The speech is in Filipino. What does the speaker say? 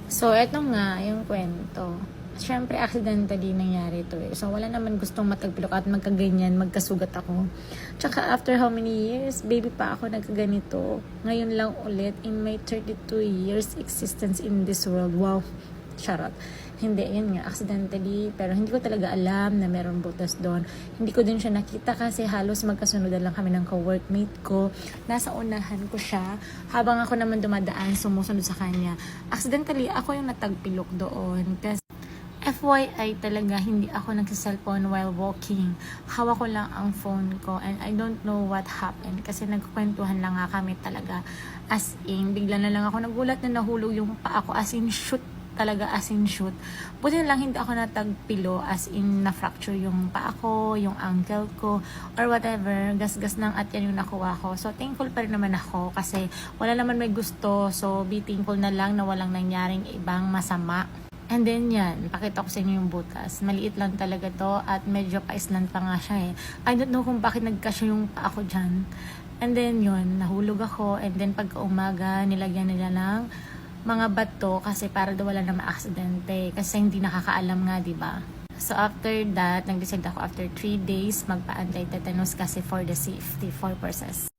So, eto nga yung kwento. Siyempre, accidentally nangyari to eh. So, wala naman gustong matagpilok at magkaganyan, magkasugat ako. Tsaka, after how many years, baby pa ako nagkaganito. Ngayon lang ulit, in my 32 years existence in this world. Wow, charot. Hindi, yan nga, accidentally. Pero hindi ko talaga alam na meron butas doon. Hindi ko din siya nakita kasi halos magkasunod lang kami ng co-workmate ko. Nasa unahan ko siya. Habang ako naman dumadaan, sumusunod sa kanya. Accidentally, ako yung natagpilok doon. Kasi FYI talaga, hindi ako nagsa-cellphone while walking. Hawak ko lang ang phone ko and I don't know what happened kasi nagkukwentuhan lang nga kami talaga. As in, bigla na lang ako nagulat na nahulog yung paa ko as in shoot talaga as in shoot. Buti na lang hindi ako natagpilo as in na-fracture yung paa ko, yung ankle ko, or whatever. Gas-gas ng at yan yung nakuha ko. So, thankful pa rin naman ako kasi wala naman may gusto. So, be thankful na lang na walang nangyaring ibang masama. And then yan, pakita ko sa inyo yung butas. Maliit lang talaga to at medyo pa-island pa nga siya eh. I don't know kung bakit nagkasya yung paa ko dyan. And then yun, nahulog ako. And then pagka umaga, nilagyan nila ng mga bato kasi para daw wala na ma-aksidente. Kasi hindi nakakaalam nga, diba? So after that, nag-decide ako after 3 days magpa-anti-tetanus kasi for the safety purposes.